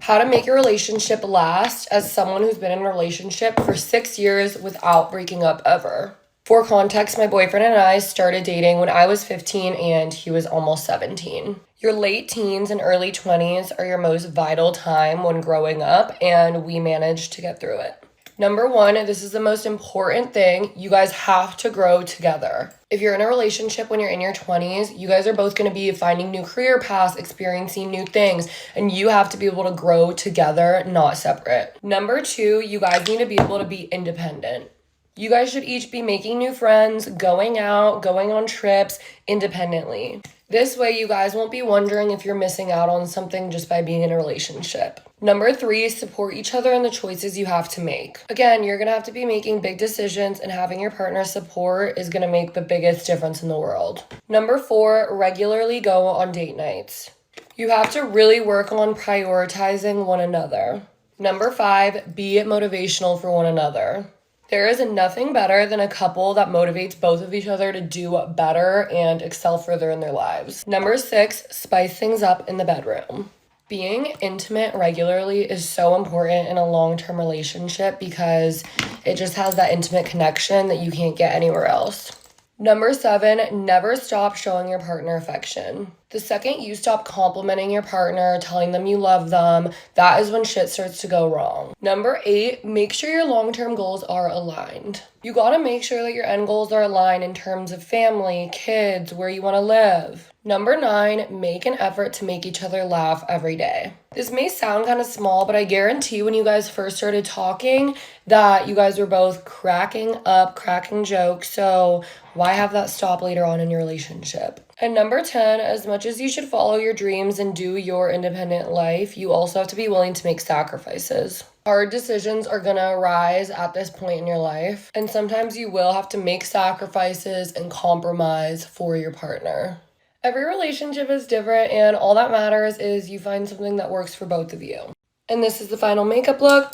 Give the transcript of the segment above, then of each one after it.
How to make your relationship last as someone who's been in a relationship for 6 years without breaking up ever. For context, my boyfriend and I started dating when I was 15 and he was almost 17. Your late teens and early 20s are your most vital time when growing up, and we managed to get through it. Number one, this is the most important thing. You guys have to grow together. If you're in a relationship when you're in your 20s, you guys are both going to be finding new career paths, experiencing new things, and you have to be able to grow together, not separate. Number two, you guys need to be able to be independent. You guys should each be making new friends, going out, going on trips independently. This way, you guys won't be wondering if you're missing out on something just by being in a relationship. Number three, support each other in the choices you have to make. Again, you're going to have to be making big decisions, and having your partner support is going to make the biggest difference in the world. Number four, regularly go on date nights. You have to really work on prioritizing one another. Number five, be motivational for one another. There is nothing better than a couple that motivates both of each other to do better and excel further in their lives. Number six, spice things up in the bedroom. Being intimate regularly is so important in a long-term relationship because it just has that intimate connection that you can't get anywhere else. Number seven, never stop showing your partner affection. The second you stop complimenting your partner, telling them you love them, that is when shit starts to go wrong. Number eight, make sure your long-term goals are aligned. You gotta make sure that your end goals are aligned in terms of family, kids, where you wanna live. Number nine, make an effort to make each other laugh every day. This may sound kind of small, but I guarantee when you guys first started talking that you guys were both cracking up, cracking jokes, so why have that stop later on in your relationship? And number 10, as much as you should follow your dreams and do your independent life, you also have to be willing to make sacrifices. Hard decisions are gonna arise at this point in your life, and sometimes you will have to make sacrifices and compromise for your partner. Every relationship is different, and all that matters is you find something that works for both of you. And this is the final makeup look.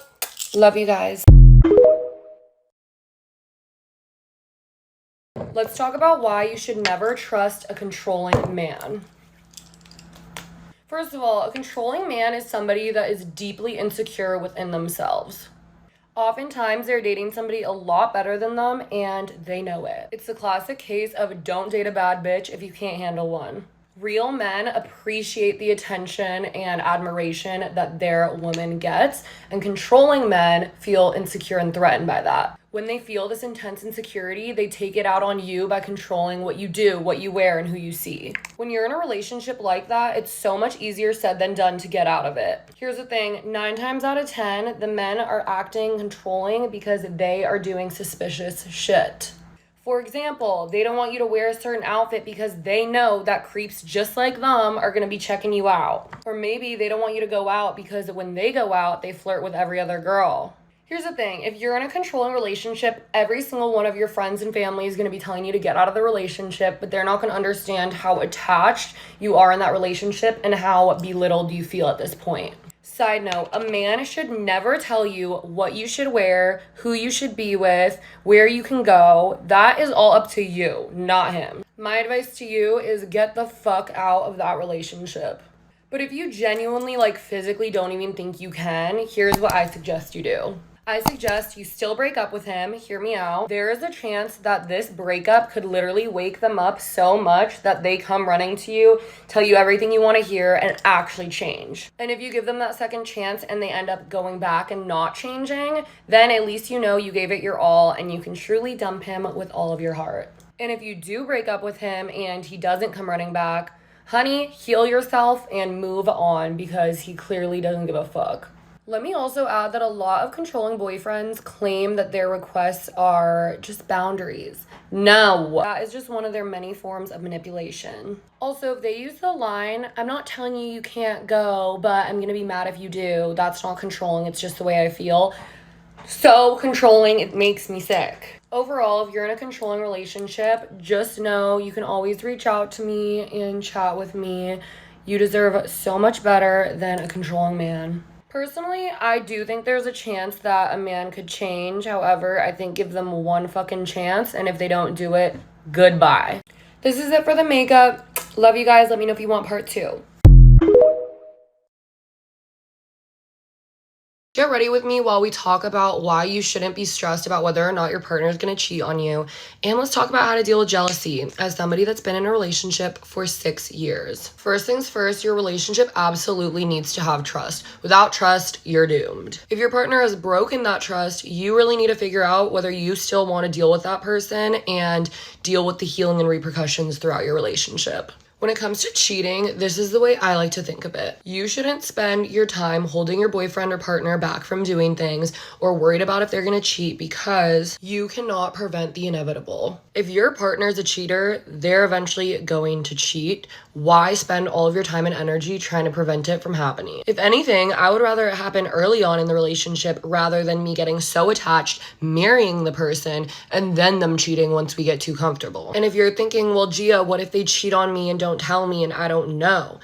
Love you guys. Let's talk about why you should never trust a controlling man. First of all, a controlling man is somebody that is deeply insecure within themselves. Oftentimes, they're dating somebody a lot better than them, and they know it. It's the classic case of don't date a bad bitch if you can't handle one. Real men appreciate the attention and admiration that their woman gets, and controlling men feel insecure and threatened by that. When they feel this intense insecurity, they take it out on you by controlling what you do, what you wear, and who you see. When you're in a relationship like that, it's so much easier said than done to get out of it. Here's the thing, 9 times out of 10, the men are acting controlling because they are doing suspicious shit. For example, they don't want you to wear a certain outfit because they know that creeps just like them are going to be checking you out. Or maybe they don't want you to go out because when they go out, they flirt with every other girl. Here's the thing, if you're in a controlling relationship, every single one of your friends and family is going to be telling you to get out of the relationship, but they're not going to understand how attached you are in that relationship and how belittled you feel at this point. Side note, a man should never tell you what you should wear, who you should be with, where you can go. That is all up to you, not him. My advice to you is get the fuck out of that relationship. But if you genuinely, physically don't even think you can, here's what I suggest you do. I suggest you still break up with him. Hear me out. There is a chance that this breakup could literally wake them up so much that they come running to you, tell you everything you want to hear, and actually change. And if you give them that second chance and they end up going back and not changing, then at least you know you gave it your all and you can truly dump him with all of your heart. And if you do break up with him and he doesn't come running back, honey, heal yourself and move on because he clearly doesn't give a fuck. Let me also add that a lot of controlling boyfriends claim that their requests are just boundaries. No, that is just one of their many forms of manipulation. Also, if they use the line, I'm not telling you you can't go, but I'm gonna be mad if you do, that's not controlling, it's just the way I feel. So controlling, it makes me sick. Overall, if you're in a controlling relationship, just know you can always reach out to me and chat with me. You deserve so much better than a controlling man. Personally, I do think there's a chance that a man could change. However, I think give them one fucking chance, and if they don't do it, goodbye. This is it for the makeup. Love you guys. Let me know if you want part 2. Get ready with me while we talk about why you shouldn't be stressed about whether or not your partner is going to cheat on you. And let's talk about how to deal with jealousy as somebody that's been in a relationship for 6 years. First things first, your relationship absolutely needs to have trust. Without trust, you're doomed. If your partner has broken that trust, you really need to figure out whether you still want to deal with that person and deal with the healing and repercussions throughout your relationship. When it comes to cheating, this is the way I like to think of it. You shouldn't spend your time holding your boyfriend or partner back from doing things or worried about if they're gonna cheat because you cannot prevent the inevitable. If your partner's a cheater, they're eventually going to cheat. Why spend all of your time and energy trying to prevent it from happening? If anything, I would rather it happen early on in the relationship rather than me getting so attached, marrying the person, and then them cheating once we get too comfortable. And if you're thinking, well, Gia, what if they cheat on me and don't tell me and I don't know?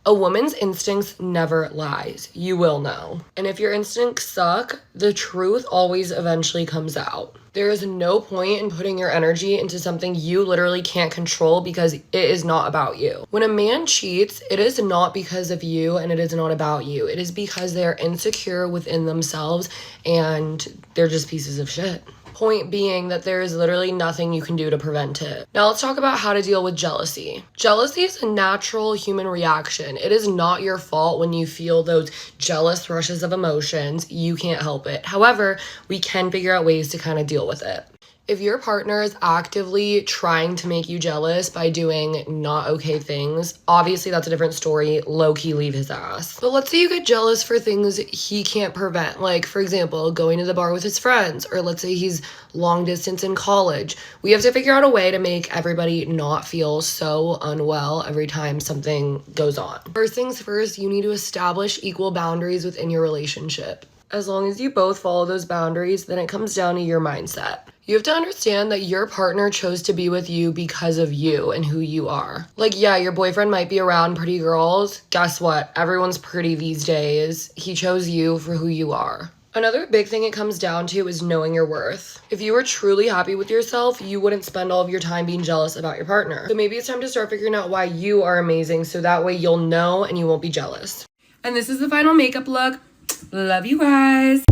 A woman's instincts never lies. You will know. And if your instincts suck, the truth always eventually comes out. There is no point in putting your energy into something you literally can't control because it is not about you. When a man cheats, it is not because of you and it is not about you. It is because they are insecure within themselves and they're just pieces of shit. Point being that there is literally nothing you can do to prevent it. Now let's talk about how to deal with jealousy. Jealousy is a natural human reaction. It is not your fault when you feel those jealous rushes of emotions. You can't help it. However, we can figure out ways to kind of deal with it. If your partner is actively trying to make you jealous by doing not okay things, obviously that's a different story. Low-key leave his ass. But let's say you get jealous for things he can't prevent. Like, for example, going to the bar with his friends. Or let's say he's long distance in college. We have to figure out a way to make everybody not feel so unwell every time something goes on. First things first, you need to establish equal boundaries within your relationship. As long as you both follow those boundaries, then it comes down to your mindset. You have to understand that your partner chose to be with you because of you and who you are. Like, yeah, your boyfriend might be around pretty girls. Guess what? Everyone's pretty these days. He chose you for who you are. Another big thing it comes down to is knowing your worth. If you were truly happy with yourself, you wouldn't spend all of your time being jealous about your partner. So maybe it's time to start figuring out why you are amazing so that way you'll know and you won't be jealous. And this is the final makeup look. Love you guys.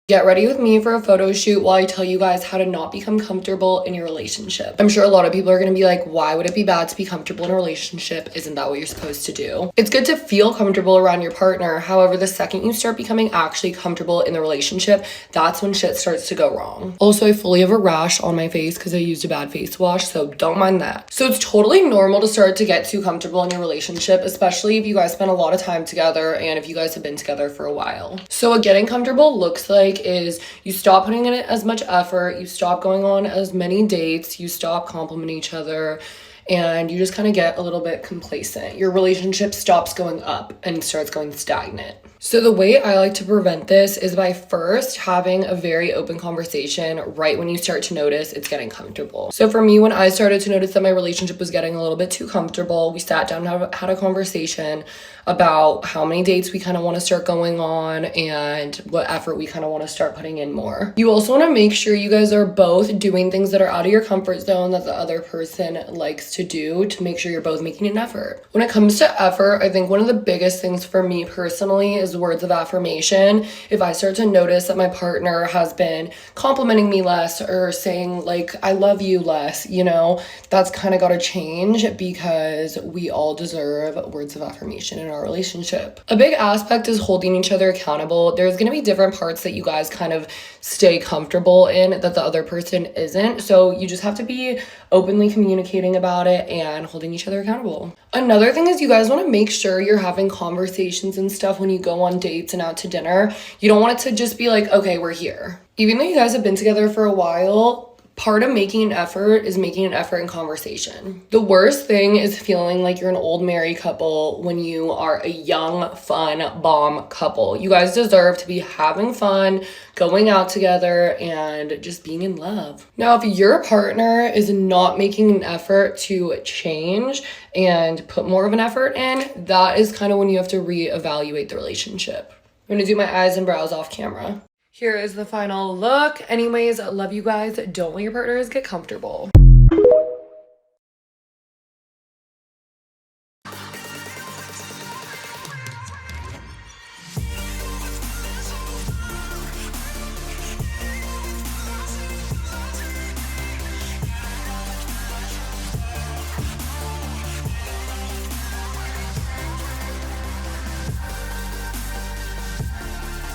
Get ready with me for a photo shoot while I tell you guys how to not become comfortable in your relationship. I'm sure a lot of people are going to be like, why would it be bad to be comfortable in a relationship? Isn't that what you're supposed to do? It's good to feel comfortable around your partner. However, the second you start becoming actually comfortable in the relationship, that's when shit starts to go wrong. Also, I fully have a rash on my face because I used a bad face wash, so don't mind that. So it's totally normal to start to get too comfortable in your relationship, especially if you guys spend a lot of time together and if you guys have been together for a while. So what getting comfortable looks like is you stop putting in as much effort, you stop going on as many dates, you stop complimenting each other, and you just kind of get a little bit complacent. Your relationship stops going up and starts going stagnant. So the way I like to prevent this is by first having a very open conversation right when you start to notice it's getting comfortable. So for me, when I started to notice that my relationship was getting a little bit too comfortable, we sat down and had a conversation about how many dates we kind of want to start going on and what effort we kind of want to start putting in more. You also want to make sure you guys are both doing things that are out of your comfort zone that the other person likes to do to make sure you're both making an effort. When it comes to effort, I think one of the biggest things for me personally is words of affirmation. If I start to notice that my partner has been complimenting me less or saying like, I love you less, that's kind of got to change because we all deserve words of affirmation in our relationship. A big aspect is holding each other accountable. There's going to be different parts that you guys kind of stay comfortable in that the other person isn't. So you just have to be openly communicating about it and holding each other accountable. Another thing is you guys want to make sure you're having conversations and stuff when you go on dates and out to dinner. You don't want it to just be like, okay, we're here. Even though you guys have been together for a while, part of making an effort is making an effort in conversation. The worst thing is feeling like you're an old married couple when you are a young, fun, bomb couple. You guys deserve to be having fun, going out together, and just being in love. Now, if your partner is not making an effort to change and put more of an effort in, that is kind of when you have to reevaluate the relationship. I'm gonna do my eyes and brows off camera. Here is the final look. Anyways, love you guys. Don't let your partners get comfortable.